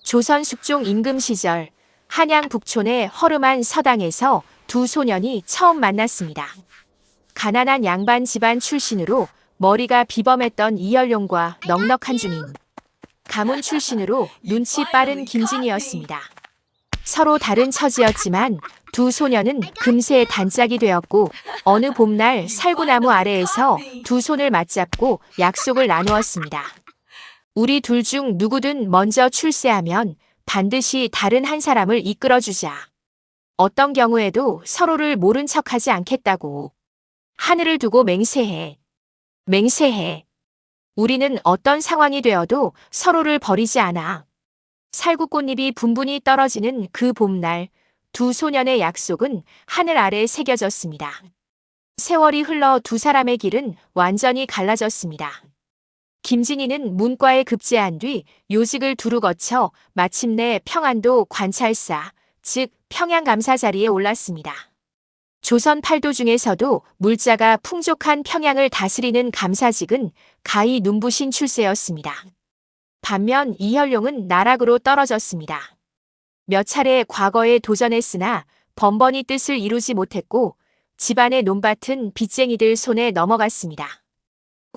조선 숙종 임금 시절 한양 북촌의 허름한 서당에서 두 소년이 처음 만났습니다. 가난한 양반 집안 출신으로 머리가 비범했던 이열용과 넉넉한 중인 가문 출신으로 눈치 빠른 김진이었습니다. 서로 다른 처지였지만 두 소년은 금세 단짝이 되었고 어느 봄날 살구나무 아래에서 두 손을 맞잡고 약속을 나누었습니다. 우리 둘 중 누구든 먼저 출세하면 반드시 다른 한 사람을 이끌어주자. 어떤 경우에도 서로를 모른 척하지 않겠다고. 하늘을 두고 맹세해. 맹세해. 우리는 어떤 상황이 되어도 서로를 버리지 않아. 살구꽃잎이 분분히 떨어지는 그 봄날, 두 소년의 약속은 하늘 아래에 새겨졌습니다. 세월이 흘러 두 사람의 길은 완전히 갈라졌습니다. 김진희는 문과에 급제한 뒤 요직을 두루 거쳐 마침내 평안도 관찰사, 즉 평양감사 자리에 올랐습니다. 조선 팔도 중에서도 물자가 풍족한 평양을 다스리는 감사직은 가히 눈부신 출세였습니다. 반면 이열용은 나락으로 떨어졌습니다. 몇 차례 과거에 도전했으나 번번이 뜻을 이루지 못했고 집안의 논밭은 빚쟁이들 손에 넘어갔습니다.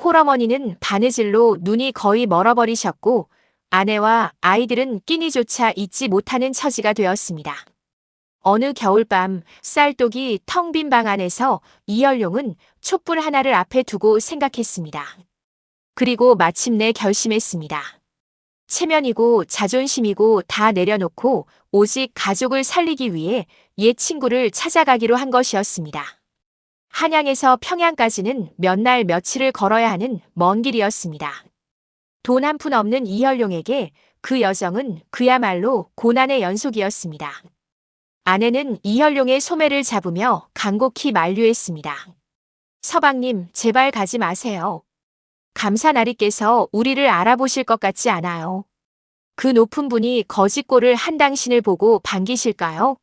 홀어머니는 바느질로 눈이 거의 멀어버리셨고 아내와 아이들은 끼니조차 잊지 못하는 처지가 되었습니다. 어느 겨울밤 쌀독이 텅 빈 방 안에서 이열용은 촛불 하나를 앞에 두고 생각했습니다. 그리고 마침내 결심했습니다. 체면이고 자존심이고 다 내려놓고 오직 가족을 살리기 위해 옛 친구를 찾아가기로 한 것이었습니다. 한양에서 평양까지는 몇 날 며칠을 걸어야 하는 먼 길이었습니다. 돈 한 푼 없는 이열용에게 그 여정은 그야말로 고난의 연속이었습니다. 아내는 이열용의 소매를 잡으며 간곡히 만류했습니다. 서방님, 제발 가지 마세요. 감사나리께서 우리를 알아보실 것 같지 않아요. 그 높은 분이 거짓골을 한 당신을 보고 반기실까요?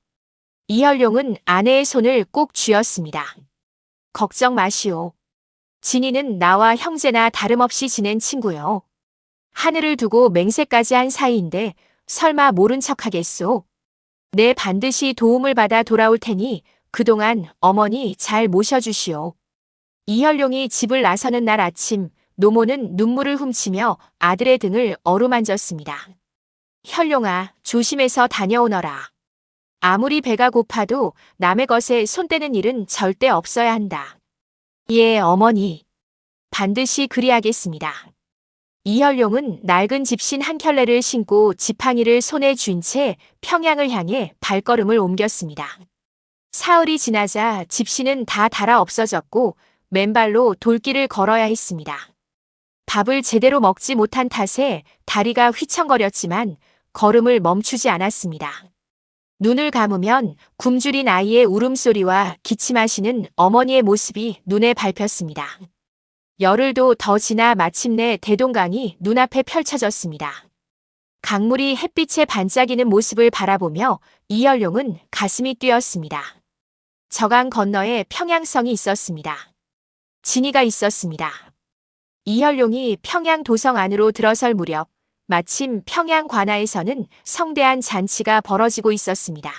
이열용은 아내의 손을 꼭 쥐었습니다. 걱정 마시오. 진이는 나와 형제나 다름없이 지낸 친구요. 하늘을 두고 맹세까지 한 사이인데 설마 모른 척하겠소? 내 반드시 도움을 받아 돌아올 테니 그동안 어머니 잘 모셔주시오. 이열용이 집을 나서는 날 아침 노모는 눈물을 훔치며 아들의 등을 어루만졌습니다. 혈룡아, 조심해서 다녀오너라. 아무리 배가 고파도 남의 것에 손 떼는 일은 절대 없어야 한다. 예, 어머니. 반드시 그리하겠습니다. 이열용은 낡은 집신 한 켤레를 신고 지팡이를 손에 쥔 채 평양을 향해 발걸음을 옮겼습니다. 사흘이 지나자 집신은 다 닳아 없어졌고 맨발로 돌길을 걸어야 했습니다. 밥을 제대로 먹지 못한 탓에 다리가 휘청거렸지만 걸음을 멈추지 않았습니다. 눈을 감으면 굶주린 아이의 울음소리와 기침하시는 어머니의 모습이 눈에 밟혔습니다. 열흘도 더 지나 마침내 대동강이 눈앞에 펼쳐졌습니다. 강물이 햇빛에 반짝이는 모습을 바라보며 이열용은 가슴이 뛰었습니다. 저강 건너에 평양성이 있었습니다. 진이가 있었습니다. 이열용이 평양 도성 안으로 들어설 무렵 마침 평양 관아에서는 성대한 잔치가 벌어지고 있었습니다.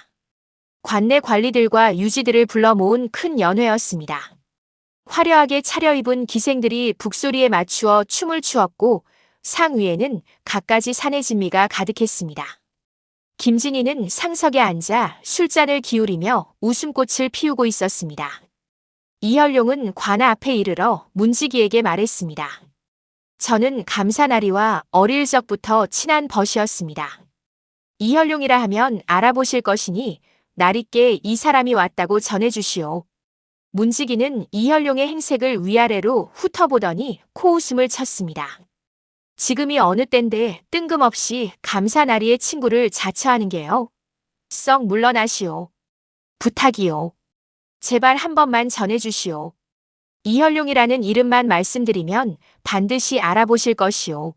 관내 관리들과 유지들을 불러 모은 큰 연회였습니다. 화려하게 차려입은 기생들이 북소리에 맞추어 춤을 추었고 상 위에는 갖가지 산의 진미가 가득했습니다. 김진희는 상석에 앉아 술잔을 기울이며 웃음꽃을 피우고 있었습니다. 이열용은 관아 앞에 이르러 문지기에게 말했습니다. 저는 감사나리와 어릴 적부터 친한 벗이었습니다. 이열용이라 하면 알아보실 것이니 나리께 이 사람이 왔다고 전해주시오. 문지기는 이열용의 행색을 위아래로 훑어보더니 코웃음을 쳤습니다. 지금이 어느 땐데 뜬금없이 감사나리의 친구를 자처하는 게요. 썩 물러나시오. 부탁이요. 제발 한 번만 전해주시오. 이열용이라는 이름만 말씀드리면 반드시 알아보실 것이오.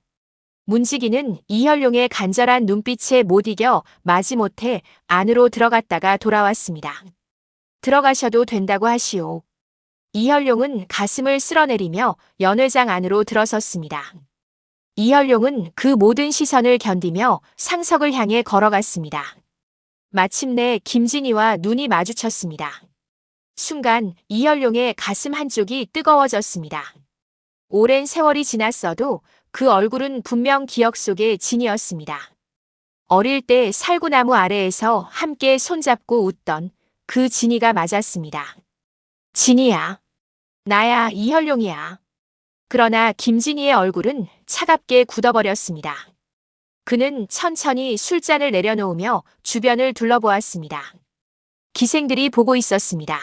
문지기는 이열용의 간절한 눈빛에 못 이겨 마지못해 안으로 들어갔다가 돌아왔습니다. 들어가셔도 된다고 하시오. 이열용은 가슴을 쓸어내리며 연회장 안으로 들어섰습니다. 이현룡은 그 모든 시선을 견디며 상석을 향해 걸어갔습니다. 마침내 김진희와 눈이 마주쳤습니다. 순간 이현룡의 가슴 한쪽이 뜨거워졌습니다. 오랜 세월이 지났어도 그 얼굴은 분명 기억 속의 진이었습니다. 어릴 때 살구나무 아래에서 함께 손잡고 웃던 그 진이가 맞았습니다. 진이야. 나야, 이현룡이야. 그러나 김진희의 얼굴은 차갑게 굳어버렸습니다. 그는 천천히 술잔을 내려놓으며 주변을 둘러보았습니다. 기생들이 보고 있었습니다.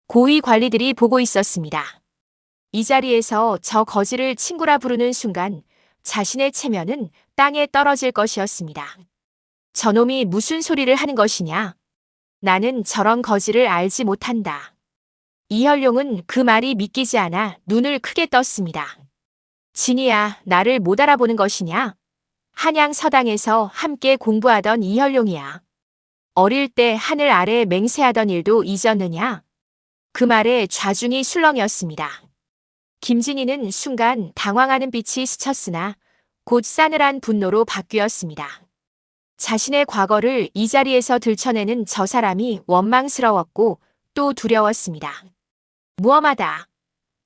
고위 관리들이 보고 있었습니다. 이 자리에서 저 거지를 친구라 부르는 순간 자신의 체면은 땅에 떨어질 것이었습니다. 저놈이 무슨 소리를 하는 것이냐? 나는 저런 거지를 알지 못한다. 이현룡은 그 말이 믿기지 않아 눈을 크게 떴습니다. 진이야, 나를 못 알아보는 것이냐? 한양 서당에서 함께 공부하던 이현룡이야. 어릴 때 하늘 아래 맹세하던 일도 잊었느냐? 그 말에 좌중이 술렁였습니다. 김진희는 순간 당황하는 빛이 스쳤으나 곧 싸늘한 분노로 바뀌었습니다. 자신의 과거를 이 자리에서 들춰내는 저 사람이 원망스러웠고 또 두려웠습니다. 무엄하다.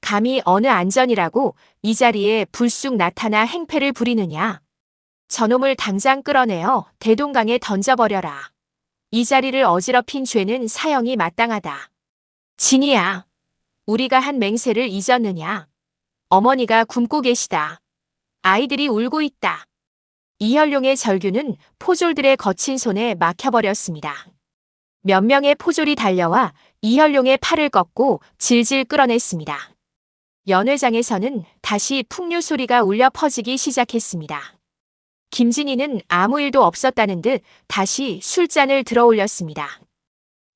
감히 어느 안전이라고 이 자리에 불쑥 나타나 행패를 부리느냐. 저놈을 당장 끌어내어 대동강에 던져버려라. 이 자리를 어지럽힌 죄는 사형이 마땅하다. 진이야. 우리가 한 맹세를 잊었느냐. 어머니가 굶고 계시다. 아이들이 울고 있다. 이현룡의 절규는 포졸들의 거친 손에 막혀버렸습니다. 몇 명의 포졸이 달려와 이현룡의 팔을 꺾고 질질 끌어냈습니다. 연회장에서는 다시 풍류 소리가 울려 퍼지기 시작했습니다. 김진희는 아무 일도 없었다는 듯 다시 술잔을 들어 올렸습니다.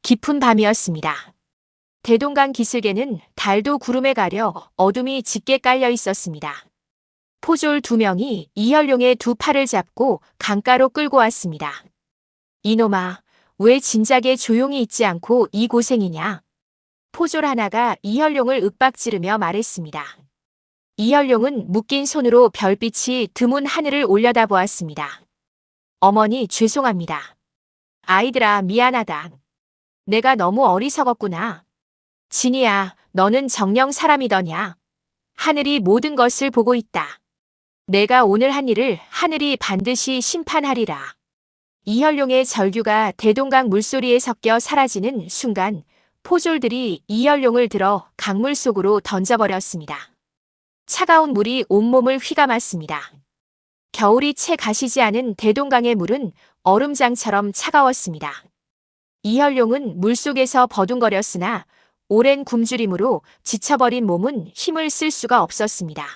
깊은 밤이었습니다. 대동강 기슭에는 달도 구름에 가려 어둠이 짙게 깔려 있었습니다. 포졸 2명이 이현룡의 두 팔을 잡고 강가로 끌고 왔습니다. 이놈아, 왜 진작에 조용히 있지 않고 이 고생이냐? 포졸 하나가 이현룡을 윽박지르며 말했습니다. 이현룡은 묶인 손으로 별빛이 드문 하늘을 올려다보았습니다. 어머니, 죄송합니다. 아이들아, 미안하다. 내가 너무 어리석었구나. 진이야, 너는 정녕 사람이더냐? 하늘이 모든 것을 보고 있다. 내가 오늘 한 일을 하늘이 반드시 심판하리라. 이현룡의 절규가 대동강 물소리에 섞여 사라지는 순간 포졸들이 이현룡을 들어 강물 속으로 던져버렸습니다. 차가운 물이 온몸을 휘감았습니다. 겨울이 채 가시지 않은 대동강의 물은 얼음장처럼 차가웠습니다. 이현룡은 물속에서 버둥거렸으나 오랜 굶주림으로 지쳐버린 몸은 힘을 쓸 수가 없었습니다.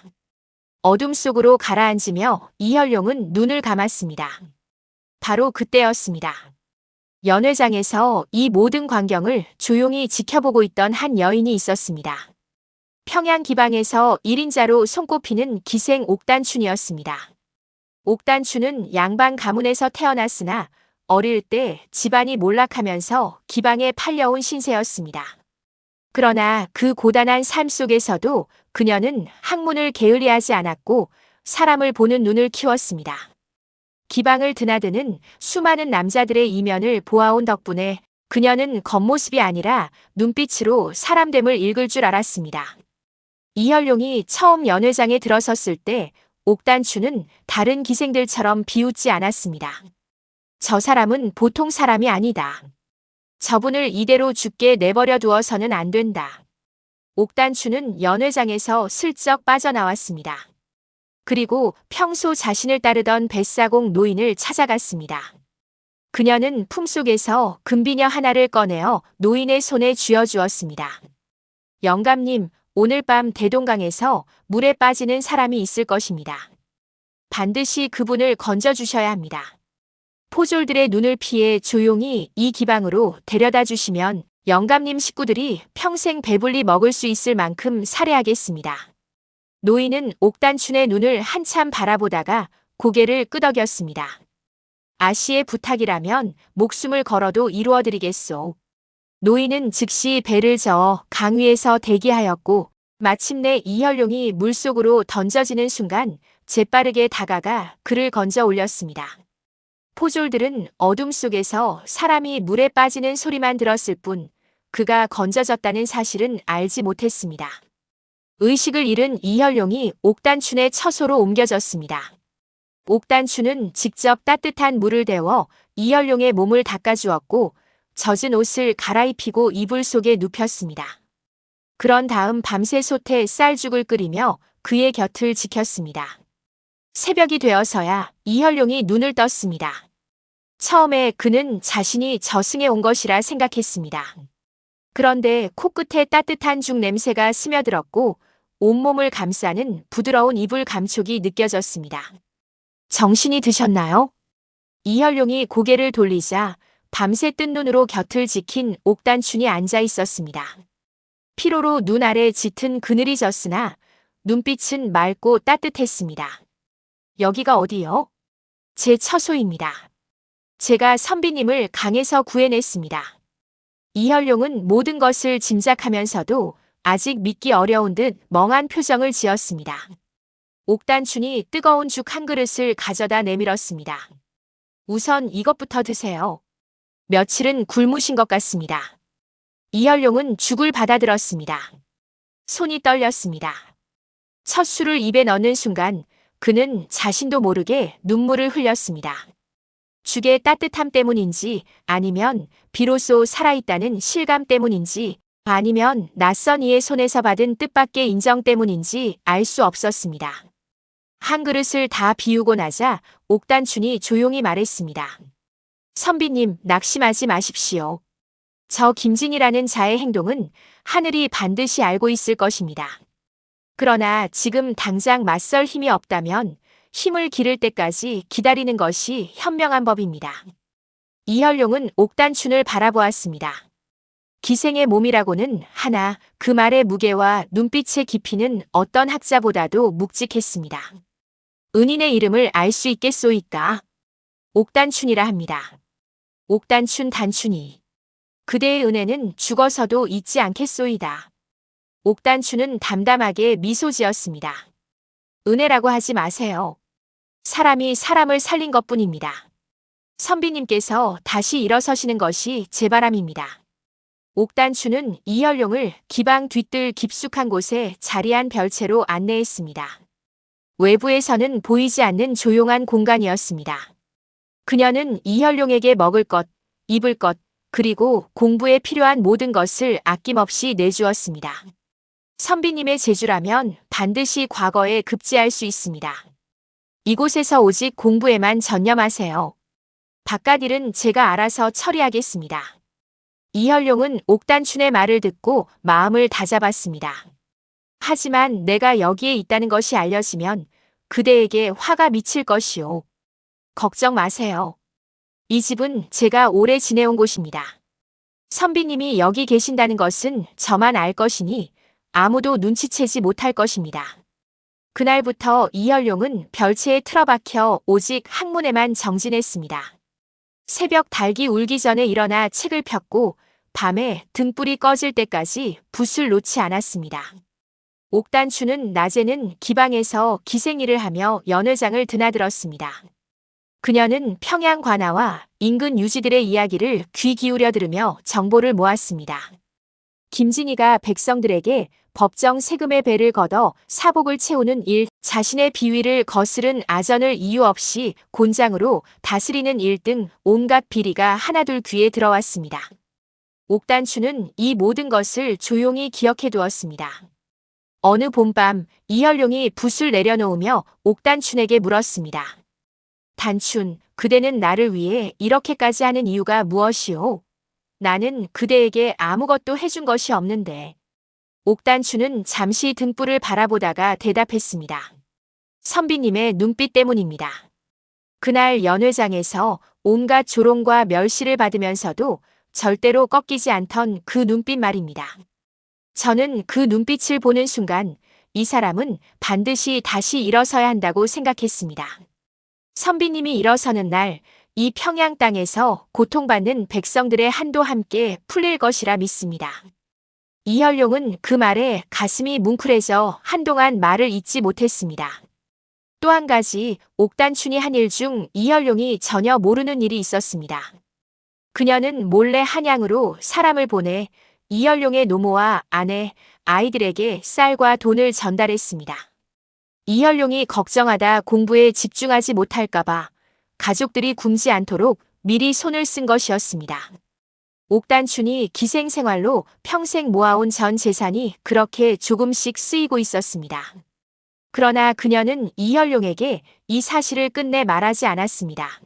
어둠 속으로 가라앉으며 이현룡은 눈을 감았습니다. 바로 그때였습니다. 연회장에서 이 모든 광경을 조용히 지켜보고 있던 한 여인이 있었습니다. 평양 기방에서 1인자로 손꼽히는 기생 옥단춘이었습니다. 옥단춘은 양반 가문에서 태어났으나 어릴 때 집안이 몰락하면서 기방에 팔려온 신세였습니다. 그러나 그 고단한 삶 속에서도 그녀는 학문을 게을리하지 않았고 사람을 보는 눈을 키웠습니다. 기방을 드나드는 수많은 남자들의 이면을 보아온 덕분에 그녀는 겉모습이 아니라 눈빛으로 사람됨을 읽을 줄 알았습니다. 이현룡이 처음 연회장에 들어섰을 때 옥단추는 다른 기생들처럼 비웃지 않았습니다. 저 사람은 보통 사람이 아니다. 저분을 이대로 죽게 내버려 두어서는 안 된다. 옥단추는 연회장에서 슬쩍 빠져나왔습니다. 그리고 평소 자신을 따르던 뱃사공 노인을 찾아갔습니다. 그녀는 품속에서 금비녀 하나를 꺼내어 노인의 손에 쥐어주었습니다. 영감님, 오늘 밤 대동강에서 물에 빠지는 사람이 있을 것입니다. 반드시 그분을 건져주셔야 합니다. 포졸들의 눈을 피해 조용히 이 기방으로 데려다 주시면 영감님 식구들이 평생 배불리 먹을 수 있을 만큼 살해하겠습니다. 노인은 옥단춘의 눈을 한참 바라보다가 고개를 끄덕였습니다. 아씨의 부탁이라면 목숨을 걸어도 이루어드리겠소. 노인은 즉시 배를 저어 강 위에서 대기하였고 마침내 이현룡이 물속으로 던져지는 순간 재빠르게 다가가 그를 건져 올렸습니다. 포졸들은 어둠 속에서 사람이 물에 빠지는 소리만 들었을 뿐 그가 건져졌다는 사실은 알지 못했습니다. 의식을 잃은 이혈룡이 옥단춘의 처소로 옮겨졌습니다. 옥단춘은 직접 따뜻한 물을 데워 이혈룡의 몸을 닦아주었고 젖은 옷을 갈아입히고 이불 속에 눕혔습니다. 그런 다음 밤새 솥에 쌀죽을 끓이며 그의 곁을 지켰습니다. 새벽이 되어서야 이혈룡이 눈을 떴습니다. 처음에 그는 자신이 저승에 온 것이라 생각했습니다. 그런데 코끝에 따뜻한 죽 냄새가 스며들었고 온몸을 감싸는 부드러운 이불 감촉이 느껴졌습니다. 정신이 드셨나요? 이혈룡이 고개를 돌리자 밤새 뜬 눈으로 곁을 지킨 옥단춘이 앉아 있었습니다. 피로로 눈 아래 짙은 그늘이 졌으나 눈빛은 맑고 따뜻했습니다. 여기가 어디요? 제 처소입니다. 제가 선비님을 강에서 구해냈습니다. 이혈룡은 모든 것을 짐작하면서도 아직 믿기 어려운 듯 멍한 표정을 지었습니다. 옥단춘이 뜨거운 죽 한 그릇을 가져다 내밀었습니다. 우선 이것부터 드세요. 며칠은 굶으신 것 같습니다. 이혈룡은 죽을 받아들었습니다. 손이 떨렸습니다. 첫 술을 입에 넣는 순간 그는 자신도 모르게 눈물을 흘렸습니다. 죽의 따뜻함 때문인지 아니면 비로소 살아있다는 실감 때문인지 아니면 낯선 이의 손에서 받은 뜻밖의 인정 때문인지 알 수 없었습니다. 한 그릇을 다 비우고 나자 옥단춘이 조용히 말했습니다. 선비님, 낙심하지 마십시오. 저 김진이라는 자의 행동은 하늘이 반드시 알고 있을 것입니다. 그러나 지금 당장 맞설 힘이 없다면 힘을 기를 때까지 기다리는 것이 현명한 법입니다. 이혈룡은 옥단춘을 바라보았습니다. 기생의 몸이라고는 하나 그 말의 무게와 눈빛의 깊이는 어떤 학자보다도 묵직했습니다. 은인의 이름을 알 수 있겠소이까? 옥단춘이라 합니다. 옥단춘 단춘이. 그대의 은혜는 죽어서도 잊지 않겠소이다. 옥단춘은 담담하게 미소 지었습니다. 은혜라고 하지 마세요. 사람이 사람을 살린 것뿐입니다. 선비님께서 다시 일어서시는 것이 제 바람입니다. 옥단춘은 이혈룡을 기방 뒤뜰 깊숙한 곳에 자리한 별채로 안내했습니다. 외부에서는 보이지 않는 조용한 공간이었습니다. 그녀는 이혈룡에게 먹을 것, 입을 것, 그리고 공부에 필요한 모든 것을 아낌없이 내주었습니다. 선비님의 재주라면 반드시 과거에 급제할 수 있습니다. 이곳에서 오직 공부에만 전념하세요. 바깥 일은 제가 알아서 처리하겠습니다. 이혈룡은 옥단춘의 말을 듣고 마음을 다잡았습니다. 하지만 내가 여기에 있다는 것이 알려지면 그대에게 화가 미칠 것이오. 걱정 마세요. 이 집은 제가 오래 지내온 곳입니다. 선비님이 여기 계신다는 것은 저만 알 것이니 아무도 눈치채지 못할 것입니다. 그날부터 이혈룡은 별채에 틀어박혀 오직 학문에만 정진했습니다. 새벽 닭이 울기 전에 일어나 책을 폈고 밤에 등불이 꺼질 때까지 붓을 놓지 않았습니다. 옥단춘은 낮에는 기방에서 기생일을 하며 연회장을 드나들었습니다. 그녀는 평양 관아와 인근 유지들의 이야기를 귀 기울여 들으며 정보를 모았습니다. 김진이가 백성들에게 법정 세금의 배를 걷어 사복을 채우는 일, 자신의 비위를 거스른 아전을 이유 없이 곤장으로 다스리는 일 등 온갖 비리가 하나둘 귀에 들어왔습니다. 옥단춘은 이 모든 것을 조용히 기억해 두었습니다. 어느 봄밤 이혈룡이 붓을 내려놓으며 옥단춘에게 물었습니다. 단춘, 그대는 나를 위해 이렇게까지 하는 이유가 무엇이오? 나는 그대에게 아무것도 해준 것이 없는데. 옥단춘은 잠시 등불을 바라보다가 대답했습니다. 선비님의 눈빛 때문입니다. 그날 연회장에서 온갖 조롱과 멸시를 받으면서도 절대로 꺾이지 않던 그 눈빛 말입니다. 저는 그 눈빛을 보는 순간 이 사람은 반드시 다시 일어서야 한다고 생각했습니다. 선비님이 일어서는 날 이 평양 땅에서 고통받는 백성들의 한도 함께 풀릴 것이라 믿습니다. 이혈룡은 그 말에 가슴이 뭉클해져 한동안 말을 잇지 못했습니다. 또 한 가지 옥단춘이 한 일 중 이현룡이 전혀 모르는 일이 있었습니다. 그녀는 몰래 한양으로 사람을 보내 이현룡의 노모와 아내, 아이들에게 쌀과 돈을 전달했습니다. 이현룡이 걱정하다 공부에 집중하지 못할까봐 가족들이 굶지 않도록 미리 손을 쓴 것이었습니다. 옥단춘이 기생생활로 평생 모아온 전 재산이 그렇게 조금씩 쓰이고 있었습니다. 그러나 그녀는 이현룡에게 이 사실을 끝내 말하지 않았습니다.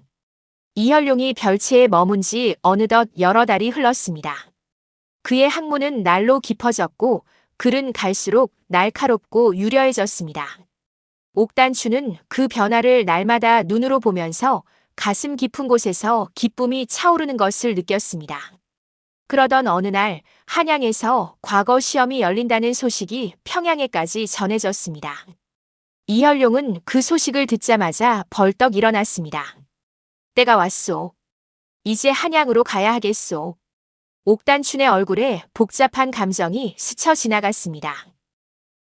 이현룡이 별채에 머문 지 어느덧 여러 달이 흘렀습니다. 그의 학문은 날로 깊어졌고 글은 갈수록 날카롭고 유려해졌습니다. 옥단춘은 그 변화를 날마다 눈으로 보면서 가슴 깊은 곳에서 기쁨이 차오르는 것을 느꼈습니다. 그러던 어느 날 한양에서 과거 시험이 열린다는 소식이 평양에까지 전해졌습니다. 이현룡은 그 소식을 듣자마자 벌떡 일어났습니다. 때가 왔소. 이제 한양으로 가야 하겠소. 옥단춘의 얼굴에 복잡한 감정이 스쳐 지나갔습니다.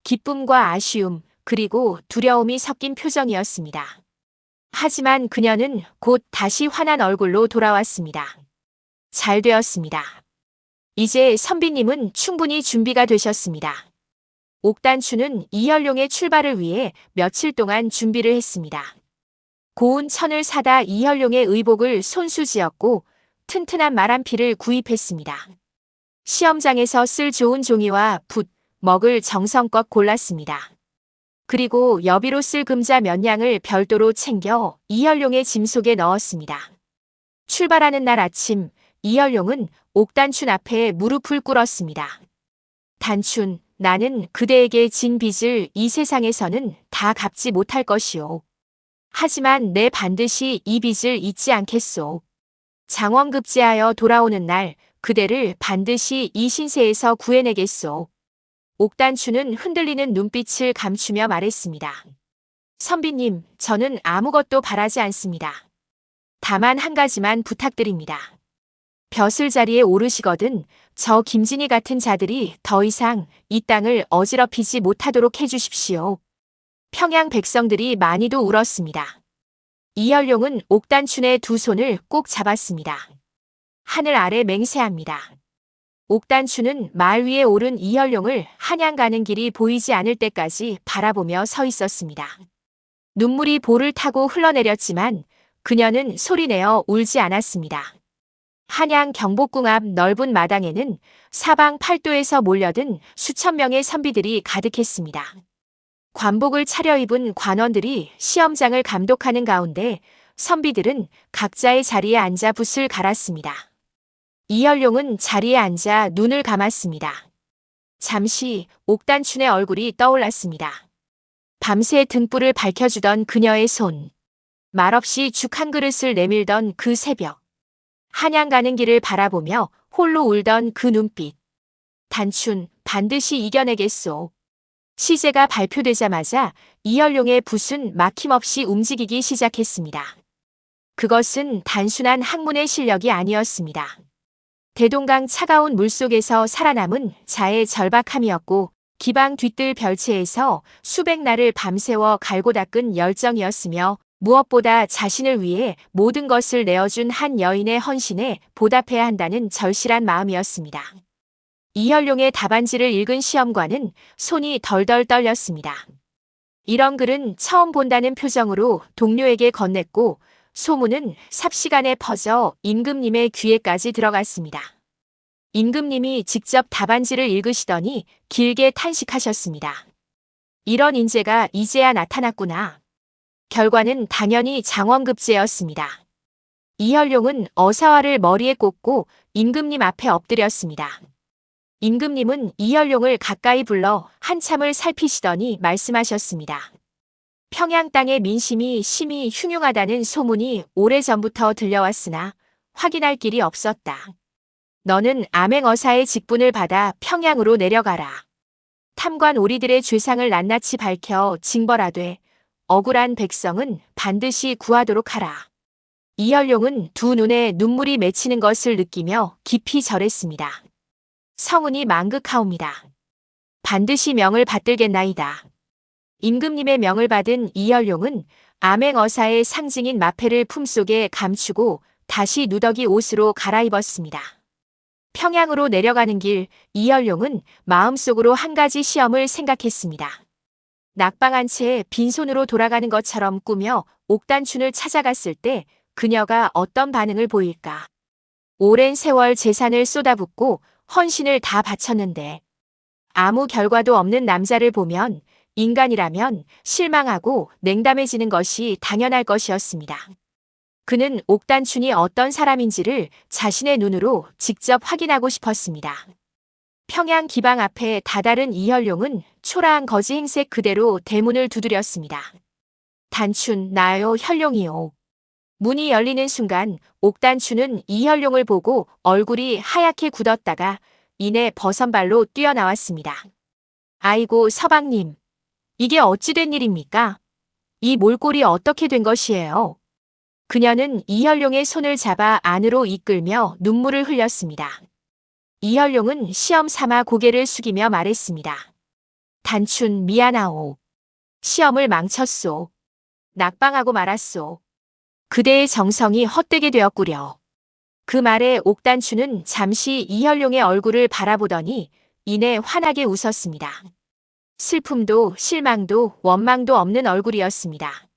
기쁨과 아쉬움, 그리고 두려움이 섞인 표정이었습니다. 하지만 그녀는 곧 다시 환한 얼굴로 돌아왔습니다. 잘 되었습니다. 이제 선비님은 충분히 준비가 되셨습니다. 옥단춘은 이현룡의 출발을 위해 며칠 동안 준비를 했습니다. 고운 천을 사다 이현룡의 의복을 손수지었고 튼튼한 말한피를 구입했습니다. 시험장에서 쓸 좋은 종이와 붓, 먹을 정성껏 골랐습니다. 그리고 여비로 쓸 금자 몇 양을 별도로 챙겨 이현룡의 짐 속에 넣었습니다. 출발하는 날 아침, 이현룡은 옥단춘 앞에 무릎을 꿇었습니다. 단춘, 나는 그대에게 진 빚을 이 세상에서는 다 갚지 못할 것이오. 하지만 내 반드시 이 빚을 잊지 않겠소. 장원급제하여 돌아오는 날 그대를 반드시 이 신세에서 구해내겠소. 옥단춘은 흔들리는 눈빛을 감추며 말했습니다. 선비님, 저는 아무것도 바라지 않습니다. 다만 한 가지만 부탁드립니다. 벼슬 자리에 오르시거든 저 김진희 같은 자들이 더 이상 이 땅을 어지럽히지 못하도록 해주십시오. 평양 백성들이 많이도 울었습니다. 이현룡은 옥단춘의 두 손을 꼭 잡았습니다. 하늘 아래 맹세합니다. 옥단춘은 말 위에 오른 이현룡을 한양 가는 길이 보이지 않을 때까지 바라보며 서 있었습니다. 눈물이 볼을 타고 흘러내렸지만 그녀는 소리내어 울지 않았습니다. 한양 경복궁 앞 넓은 마당에는 사방 팔도에서 몰려든 수천 명의 선비들이 가득했습니다. 관복을 차려입은 관원들이 시험장을 감독하는 가운데 선비들은 각자의 자리에 앉아 붓을 갈았습니다. 이현룡은 자리에 앉아 눈을 감았습니다. 잠시 옥단춘의 얼굴이 떠올랐습니다. 밤새 등불을 밝혀주던 그녀의 손, 말없이 죽 한 그릇을 내밀던 그 새벽, 한양 가는 길을 바라보며 홀로 울던 그 눈빛. 단춘, 반드시 이겨내겠소. 시제가 발표되자마자 이현룡의 붓은 막힘없이 움직이기 시작했습니다. 그것은 단순한 학문의 실력이 아니었습니다. 대동강 차가운 물속에서 살아남은 자의 절박함이었고 기방 뒤뜰 별채에서 수백 날을 밤새워 갈고 닦은 열정이었으며 무엇보다 자신을 위해 모든 것을 내어준 한 여인의 헌신에 보답해야 한다는 절실한 마음이었습니다. 이현룡의 답안지를 읽은 시험관은 손이 덜덜 떨렸습니다. 이런 글은 처음 본다는 표정으로 동료에게 건넸고 소문은 삽시간에 퍼져 임금님의 귀에까지 들어갔습니다. 임금님이 직접 답안지를 읽으시더니 길게 탄식하셨습니다. 이런 인재가 이제야 나타났구나. 결과는 당연히 장원급제였습니다. 이현룡은 어사화를 머리에 꽂고 임금님 앞에 엎드렸습니다. 임금님은 이현룡을 가까이 불러 한참을 살피시더니 말씀하셨습니다. 평양 땅의 민심이 심히 흉흉하다는 소문이 오래전부터 들려왔으나 확인할 길이 없었다. 너는 암행어사의 직분을 받아 평양으로 내려가라. 탐관 오리들의 죄상을 낱낱이 밝혀 징벌하되 억울한 백성은 반드시 구하도록 하라. 이현룡은 두 눈에 눈물이 맺히는 것을 느끼며 깊이 절했습니다. 성은이 망극하옵니다. 반드시 명을 받들겠나이다. 임금님의 명을 받은 이열용은 암행어사의 상징인 마패를 품속에 감추고 다시 누더기 옷으로 갈아입었습니다. 평양으로 내려가는 길, 이열용은 마음속으로 한 가지 시험을 생각했습니다. 낙방한 채 빈손으로 돌아가는 것처럼 꾸며 옥단춘을 찾아갔을 때 그녀가 어떤 반응을 보일까. 오랜 세월 재산을 쏟아붓고 헌신을 다 바쳤는데 아무 결과도 없는 남자를 보면 인간이라면 실망하고 냉담해지는 것이 당연할 것이었습니다. 그는 옥단춘이 어떤 사람인지를 자신의 눈으로 직접 확인하고 싶었습니다. 평양 기방 앞에 다다른 이열용은 초라한 거지 행색 그대로 대문을 두드렸습니다. 단춘, 나요, 혈룡이요. 문이 열리는 순간 옥단춘은 이열용을 보고 얼굴이 하얗게 굳었다가 이내 버선발로 뛰어나왔습니다. 아이고 서방님, 이게 어찌 된 일입니까? 이 몰골이 어떻게 된 것이에요? 그녀는 이열용의 손을 잡아 안으로 이끌며 눈물을 흘렸습니다. 이열용은 시험 삼아 고개를 숙이며 말했습니다. 단춘 미안하오. 시험을 망쳤소. 낙방하고 말았소. 그대의 정성이 헛되게 되었구려. 그 말에 옥단춘은 잠시 이열용의 얼굴을 바라보더니 이내 환하게 웃었습니다. 슬픔도 실망도 원망도 없는 얼굴이었습니다.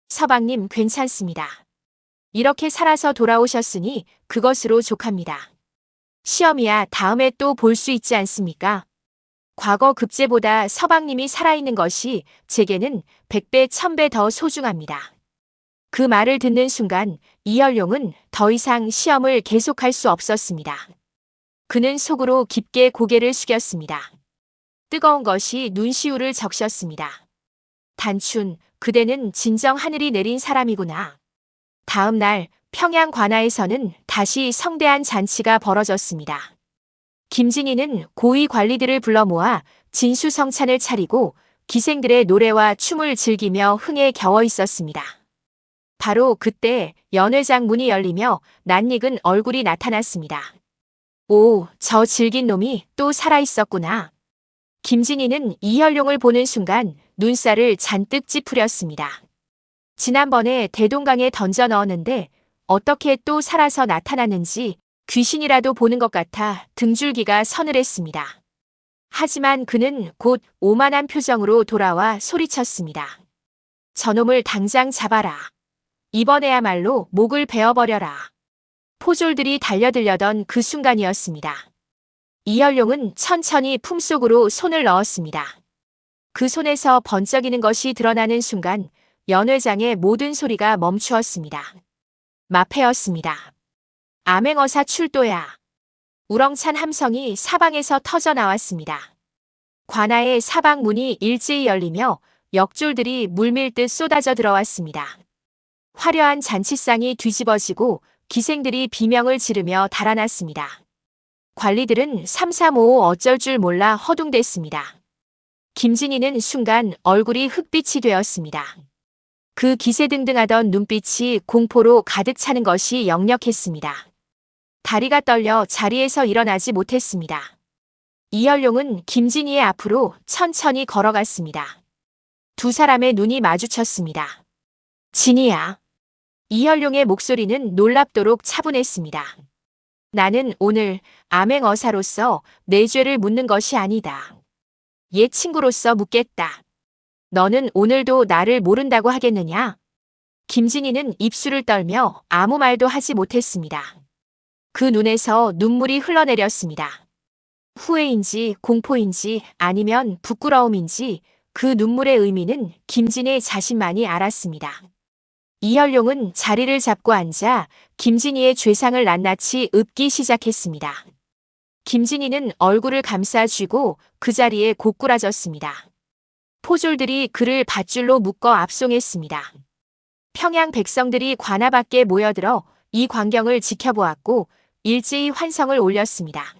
서방님 괜찮습니다. 이렇게 살아서 돌아오셨으니 그것으로 족합니다. 시험이야 다음에 또 볼 수 있지 않습니까? 과거 급제보다 서방님이 살아있는 것이 제게는 100배, 1000배 더 소중합니다. 그 말을 듣는 순간 이열용은 더 이상 시험을 계속할 수 없었습니다. 그는 속으로 깊게 고개를 숙였습니다. 뜨거운 것이 눈시울을 적셨습니다. 단춘, 그대는 진정 하늘이 내린 사람이구나. 다음 날 평양 관아에서는 다시 성대한 잔치가 벌어졌습니다. 김진희는 고위 관리들을 불러 모아 진수성찬을 차리고 기생들의 노래와 춤을 즐기며 흥에 겨워 있었습니다. 바로 그때 연회장 문이 열리며 낯익은 얼굴이 나타났습니다. 오, 저 질긴 놈이 또 살아있었구나. 김진희는 이열용을 보는 순간 눈살을 잔뜩 찌푸렸습니다. 지난번에 대동강에 던져 넣었는데 어떻게 또 살아서 나타났는지 귀신이라도 보는 것 같아 등줄기가 서늘했습니다. 하지만 그는 곧 오만한 표정으로 돌아와 소리쳤습니다. 저놈을 당장 잡아라. 이번에야말로 목을 베어버려라. 포졸들이 달려들려던 그 순간이었습니다. 이열용은 천천히 품속으로 손을 넣었습니다. 그 손에서 번쩍이는 것이 드러나는 순간 연회장의 모든 소리가 멈추었습니다. 마패였습니다. 암행어사 출도야. 우렁찬 함성이 사방에서 터져 나왔습니다. 관아의 사방 문이 일제히 열리며 역졸들이 물밀듯 쏟아져 들어왔습니다. 화려한 잔치상이 뒤집어지고 기생들이 비명을 지르며 달아났습니다. 관리들은 3355 어쩔 줄 몰라 허둥댔습니다. 김진희는 순간 얼굴이 흑빛이 되었습니다. 그 기세등등하던 눈빛이 공포로 가득 차는 것이 역력했습니다. 다리가 떨려 자리에서 일어나지 못했습니다. 이열용은 김진희의 앞으로 천천히 걸어갔습니다. 두 사람의 눈이 마주쳤습니다. 진희야. 이열용의 목소리는 놀랍도록 차분했습니다. 나는 오늘 암행어사로서 내 죄를 묻는 것이 아니다. 옛 친구로서 묻겠다. 너는 오늘도 나를 모른다고 하겠느냐? 김진희는 입술을 떨며 아무 말도 하지 못했습니다. 그 눈에서 눈물이 흘러내렸습니다. 후회인지 공포인지 아니면 부끄러움인지 그 눈물의 의미는 김진희 자신만이 알았습니다. 이열용은 자리를 잡고 앉아 김진희의 죄상을 낱낱이 읊기 시작했습니다. 김진희는 얼굴을 감싸쥐고 그 자리에 고꾸라졌습니다. 포졸들이 그를 밧줄로 묶어 압송했습니다. 평양 백성들이 관아 밖에 모여들어 이 광경을 지켜보았고 일제히 환성을 올렸습니다.